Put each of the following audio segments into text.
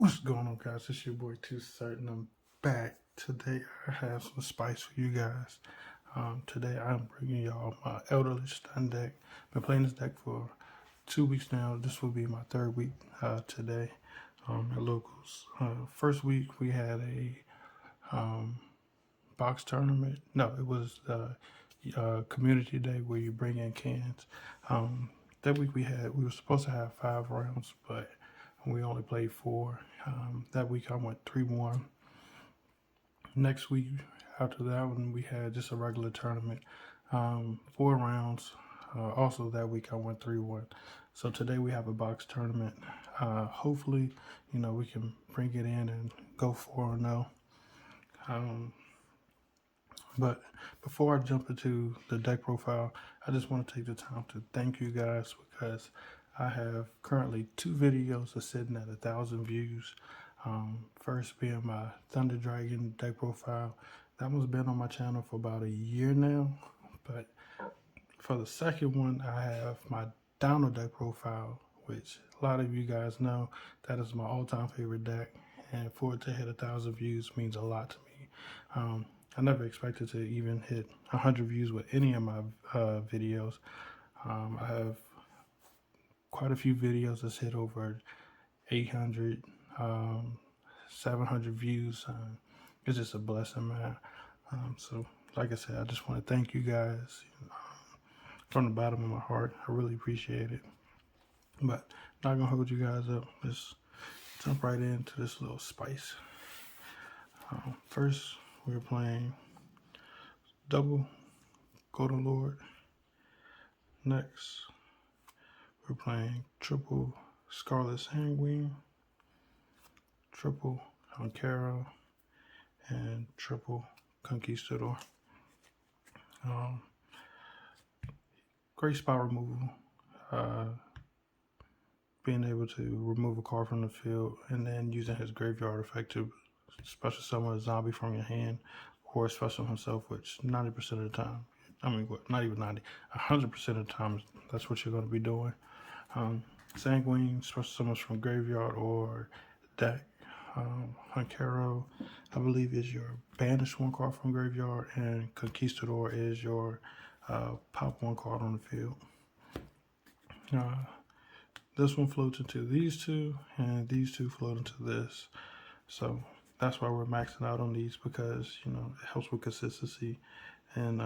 What's going on, guys? It's your boy Too Certain. I'm back. Today I have some spice for you guys. Today I'm bringing y'all my Eldlich deck. Been playing this deck for 2 weeks now. This will be my third week today at locals. First week we had a box tournament. No, it was community day where you bring in cans. That week we were supposed to have 5 rounds, but we only played 4. That week I went 3-1. Next week after that one we had just a regular tournament, 4 rounds. Also that week I went 3-1. So today we have a box tournament. Hopefully, we can bring it in and go 4-0. But before I jump into the deck profile, I just want to take the time to thank you guys because I have currently 2 videos that are sitting at 1,000 views. First being my Thunder Dragon deck profile. That one's been on my channel for about a year now. But for the second one, I have my Downer deck profile, which a lot of you guys know that is my all-time favorite deck. And for it to hit 1,000 views means a lot to me. I never expected to even hit 100 views with any of my videos. I have quite a few videos that's hit over 800, 700 views. It's just a blessing, man. So, like I said, I just want to thank you guys from the bottom of my heart. I really appreciate it. But not gonna hold you guys up. Let's jump right into this little spice. First, we're playing double Golden Lord. Next, we're playing triple Scarlet Sanguine, triple Ankara, and triple Conquistador. Great spot removal. Being able to remove a card from the field and then using his graveyard effect to special summon a zombie from your hand or special himself, which 90% of the time, not even 90, 100% of the time, that's what you're going to be doing. Sanguine, special summons from graveyard or deck. Hunkero, I believe, is your banish 1 card from graveyard, and Conquistador is your pop 1 card on the field. This one floats into these 2, and these 2 float into this. So that's why we're maxing out on these, because it helps with consistency, and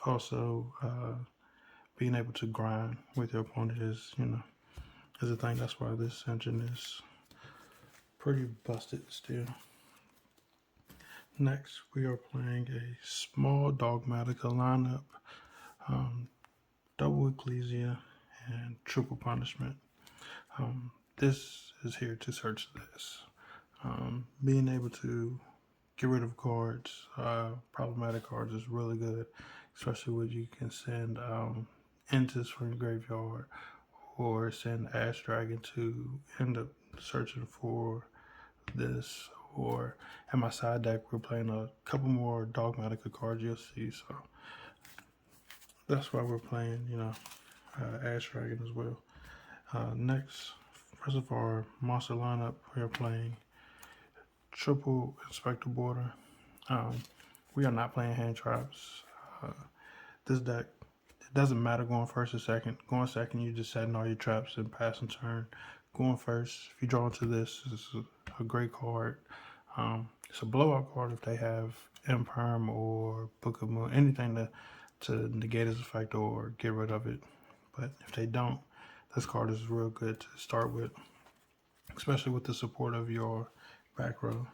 also being able to grind with your opponent is a thing. That's why this engine is pretty busted still. Next, we are playing a small Dogmatica lineup, double Ecclesia, and triple Punishment. This is here to search this. Being able to get rid of cards, problematic cards, is really good, especially when you can send Entis from your graveyard or send Ash Dragon to end up searching for this. Or in my side deck, we're playing a couple more Dogmatica cards you'll see, so that's why we're playing, Ash Dragon as well. Next, rest of our monster lineup, we are playing triple Inspector Border. We are not playing hand traps. This deck, it doesn't matter going first or second. Going second, you're just setting all your traps and passing turn. Going first, if you draw into this, is a great card. It's a blowout card if they have Imperm or Book of Moon, anything to negate its effect or get rid of it. But if they don't, this card is real good to start with, especially with the support of your back row.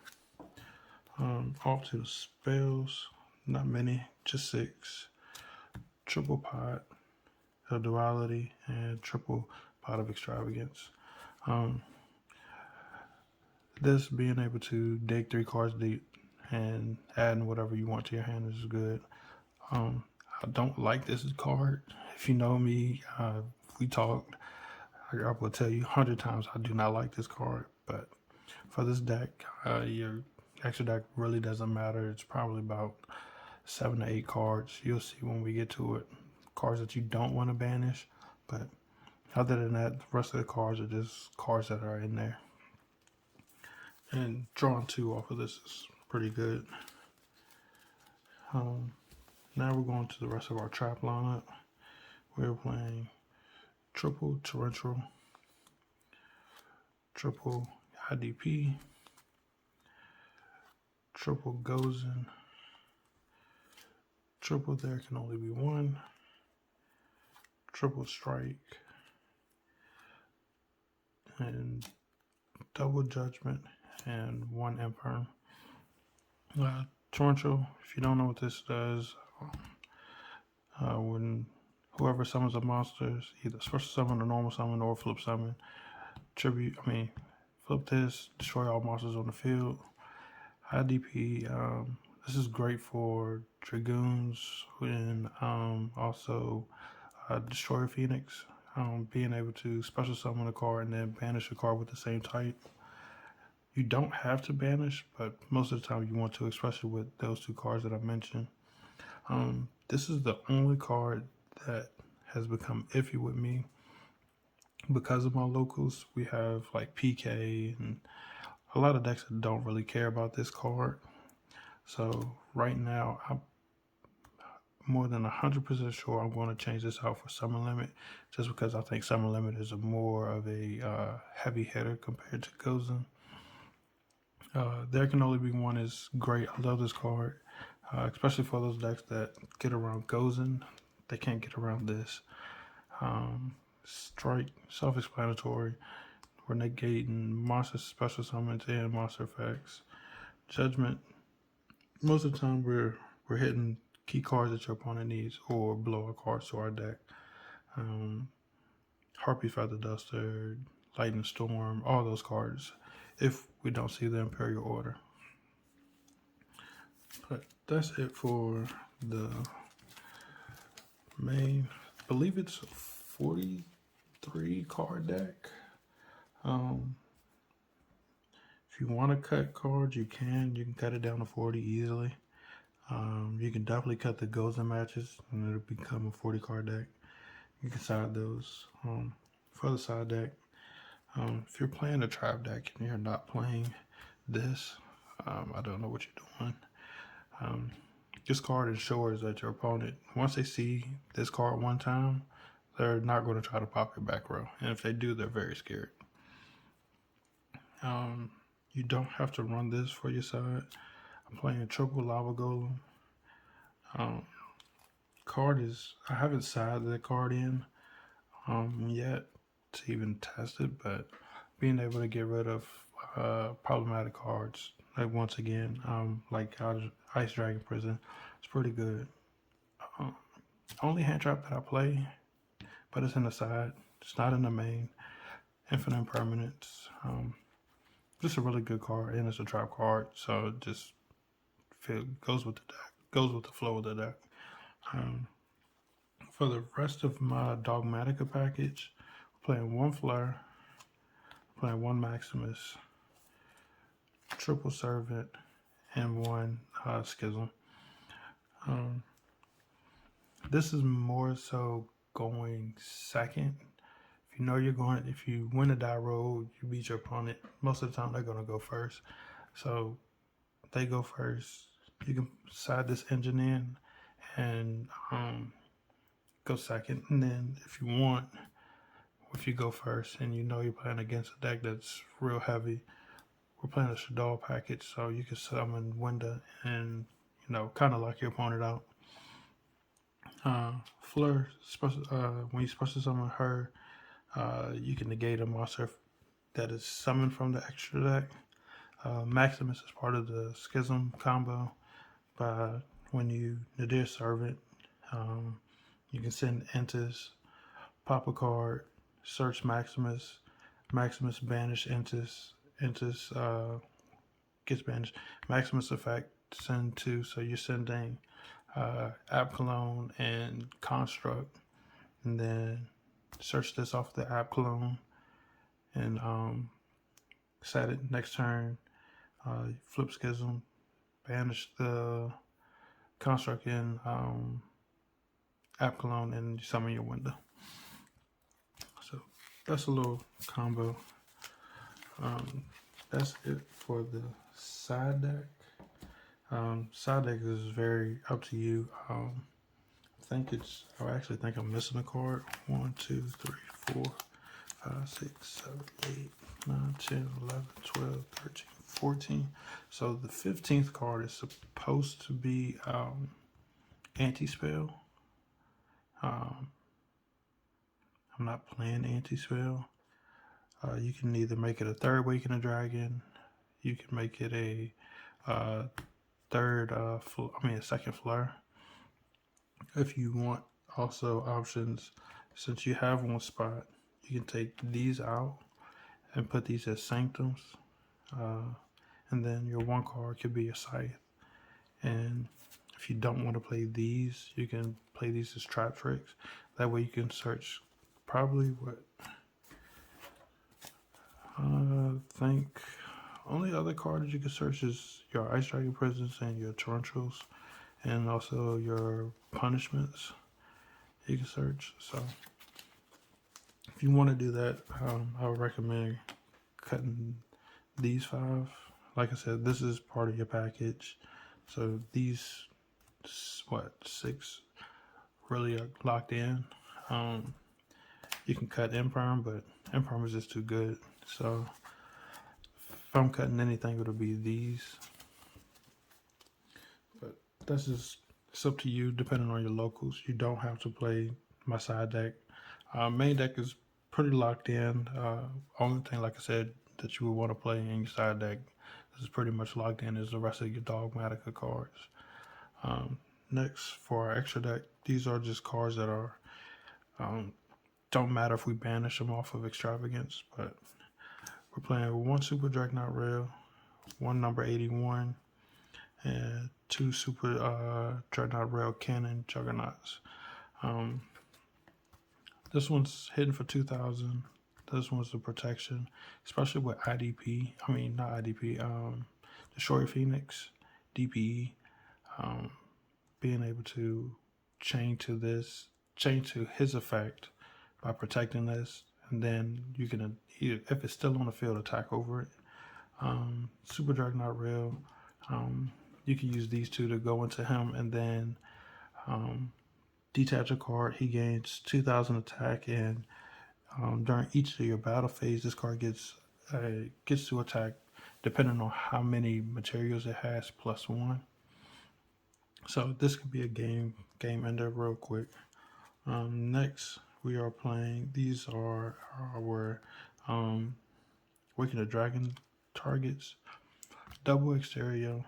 Off to the spells, not many, just 6. Triple Pot of Duality and triple Pot of Extravagance. This being able to dig 3 cards deep and adding whatever you want to your hand is good. I don't like this card. If you know me, if we talked, I will tell you 100 times I do not like this card. But for this deck, your extra deck really doesn't matter. It's probably about 7 to 8 cards. You'll see when we get to it. Cards that you don't want to banish. But other than that, the rest of the cards are just cards that are in there. And drawing 2 off of this is pretty good. Now we're going to the rest of our trap lineup. We're playing triple torrential, triple IDP, triple Gozen, triple there can only be one, triple strike, and double judgment, and 1 infirm. Torrential, if you don't know what this does, when whoever summons a monster, either special summon or normal summon or flip summon, flip this, destroy all monsters on the field. IDP, this is great for Dragoons and also Destroyer Phoenix. Being able to special summon a card and then banish a card with the same type. You don't have to banish, but most of the time you want to, especially with those 2 cards that I mentioned. This is the only card that has become iffy with me because of my locals. We have like PK and a lot of decks that don't really care about this card. So right now, I'm more than 100% sure I'm going to change this out for Summer Limit, just because I think Summer Limit is more of a heavy hitter compared to Gozen. There Can Only Be One is great. I love this card, especially for those decks that get around Gozen. They can't get around this. Strike, self-explanatory. We're negating monster special summons and monster effects. Judgment, most of the time we're hitting key cards that your opponent needs or blow a card to our deck. Harpy Feather Duster, Lightning Storm, all those cards if we don't see the Imperial Order. But that's it for the main, I believe it's a 43 card deck. If you want to cut cards, you can cut it down to 40 easily. You can definitely cut the Gozen matches and it'll become a 40 card deck. You can side those. For the side deck, if you're playing a trap deck and you're not playing this, I don't know what you're doing. This card ensures that your opponent, once they see this card one time, they're not going to try to pop your back row. And if they do, they're very scared. You don't have to run this for your side. I'm playing triple Lava Golem. I haven't sided that card in yet to even test it, but being able to get rid of problematic cards, like once again, like Ice Dragon Prison, it's pretty good. Only hand trap that I play, but it's in the side. It's not in the main. Infinite Impermanence. Just a really good card, and it's a trap card, so it just goes with the deck, goes with the flow of the deck. For the rest of my Dogmatica package, we're playing 1 Flare, playing 1 Maximus, triple Servant, and 1 Schism. This is more so going second. If you win a die roll, you beat your opponent. Most of the time, they're going to go first. So they go first. You can side this engine in and go second. And then if you go first and you know you're playing against a deck that's real heavy, we're playing a Shaddoll package, so you can summon Winda and, kind of lock your opponent out. Fleur, when you special summon her, you can negate a monster that is summoned from the extra deck. Maximus is part of the Schism combo. When you Nadir Servant, you can send Entis, pop a card, search Maximus, Maximus banish Entis, Entis gets banished. Maximus effect, send 2, so you're sending App Cologne and Construct, and then search this off the App Cologne and set it next turn, flip Schism, banish the Construct in App Cologne, and summon your window. So that's a little combo. That's it for the side deck. Side deck is very up to you. I actually think I'm missing a card. 1, 2, 3, 4, 5, 6, 7, 8, 9, 10, 11, 12, 13, 14. So the 15th card is supposed to be anti-spell. I'm not playing anti-spell. You can either make it a third Awakening Dragon. You can make it a a second flare. If you want also options, since you have one spot, you can take these out and put these as sanctums. And then your one card could be a scythe. And if you don't want to play these, you can play these as trap tricks. That way you can search probably what I think only other card that you can search is your Ice Dragon Prisons and your Tarantulas, and also your punishments you can search. So if you want to do that, I would recommend cutting these 5. Like I said, this is part of your package. So these, 6 really are locked in. You can cut Imperm, but Imperm is just too good. So if I'm cutting anything, it'll be these. But that's just, it's up to you, depending on your locals. You don't have to play my side deck. Main deck is pretty locked in. Only thing, like I said, that you would want to play in your side deck, this is pretty much locked in, is the rest of your Dogmatica cards. Next, for our extra deck, these are just cards that are don't matter if we banish them off of Extravagance, but we're playing 1 Super Dreadnought Rail, 1 number 81, and 2 Super Dreadnought Rail Cannon Juggernauts. This one's hitting for 2,000. This one's the protection, especially with IDP. I mean, not IDP. Destroy Phoenix, DPE. Being able to chain to his effect by protecting this, and then you can, if it's still on the field, attack over it. Super Dreadnought Rail. You can use these 2 to go into him, and then detach a card. He gains 2,000 attack, and during each of your battle phase, this card gets to attack depending on how many materials it has, +1. So this could be a game ender real quick. Next, we are playing. These are our Waking the Dragon targets. Double Exterio,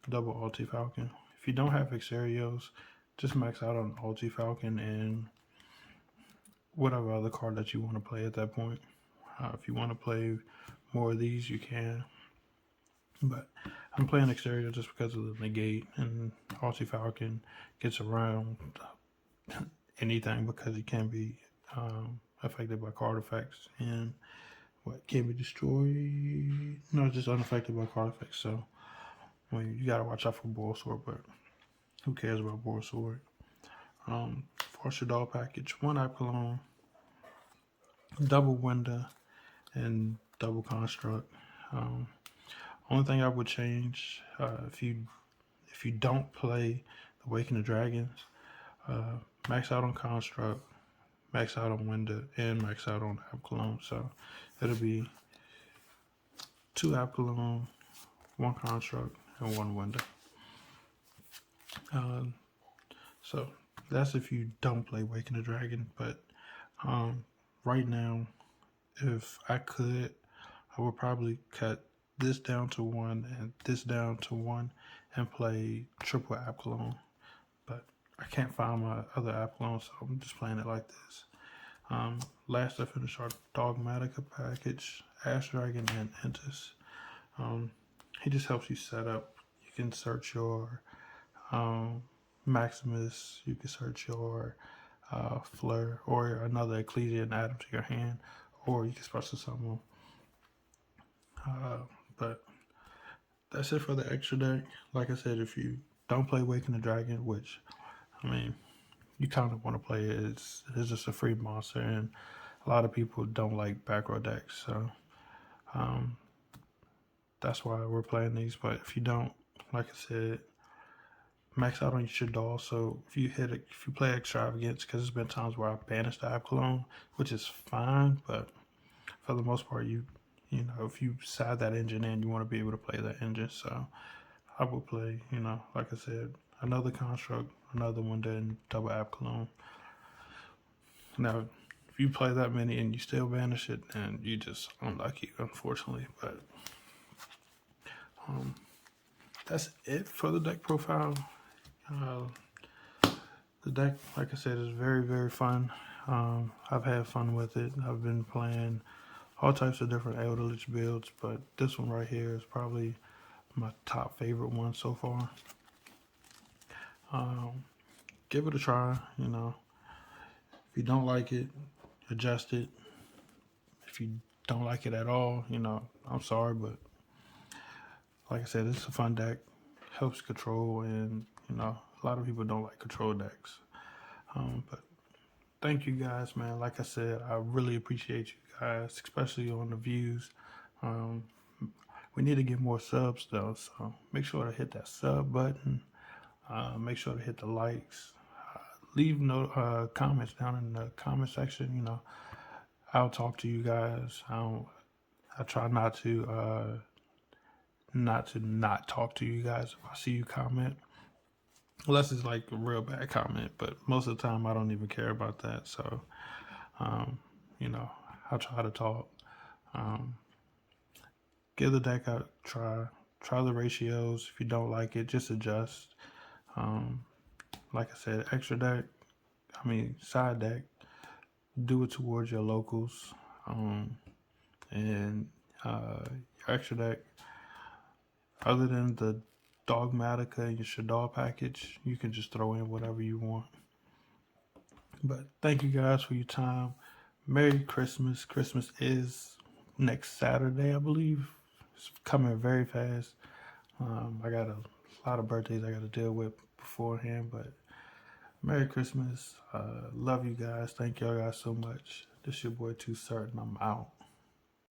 double Ulti Falcon. If you don't have Exterios, just max out on Ulti Falcon and whatever other card that you want to play at that point. If you want to play more of these, you can. But I'm playing Exterio just because of the negate, and Ulti Falcon gets around anything because it can be affected by card effects and can be destroyed. No, just unaffected by card effects. So you gotta watch out for Boil Sword, but who cares about Boil Sword? Force your dog package, 1 Apollon, double Winda, and double Construct. Only thing I would change, if you don't play Awaken the Dragons, max out on Construct, max out on Winda, and max out on Apollon. So it'll be 2 Apollon, 1 Construct, and 1 Winda. So that's if you don't play Waking the Dragon. But right now, if I could, I would probably cut this down to 1 and this down to 1 and play triple Apollon. But I can't find my other Apollon, so I'm just playing it like this. Last, I finished our Dogmatica package, Ash Dragon and Entis. He just helps you set up. You can search your Maximus, you can search your Fleur or another Ecclesia and add them to your hand, or you can special summon. But that's it for the extra deck. Like I said, if you don't play Waking the Dragon, which, I mean, you kind of want to play it, it's just a free monster, and a lot of people don't like back row decks. So that's why we're playing these. But if you don't, like I said, max out on your Shadal. So if you play Extravagance, because there's been times where I've banished the app clone, which is fine, but for the most part, you know, if you side that engine in, you want to be able to play that engine. So I will play, you know, like I said, another construct, another one, then double app clone. Now, if you play that many and you still banish it, then you just unlucky, unfortunately. But that's it for the deck profile. The deck, like I said, is very, very fun. I've had fun with it. I've been playing all types of different Eldlich builds, but this one right here is probably my top favorite one so far. Give it a try, you know. If you don't like it, adjust it. If you don't like it at all, you know, I'm sorry, but like I said, it's a fun deck. Helps control, and you know, a lot of people don't like control decks. But thank you guys, man. Like I said, I really appreciate you guys, especially on the views. Um, we need to get more subs though, so make sure to hit that sub button. Make sure to hit the likes. Leave comments down in the comment section. You know, I'll talk to you guys. I try not talk to you guys if I see you comment, unless it's like a real bad comment. But most of the time, I don't even care about that. So, you know, I'll try to talk. Give the deck a try. Try the ratios. If you don't like it, just adjust. Like I said, side deck, do it towards your locals. And your extra deck, other than the Dogmatica and your Shadal package, you can just throw in whatever you want. But thank you guys for your time. Merry Christmas. Christmas is next Saturday, I believe. It's coming very fast. I got a lot of birthdays I got to deal with beforehand, but Merry Christmas. Love you guys. Thank y'all guys so much. This your boy Too Certain. I'm out.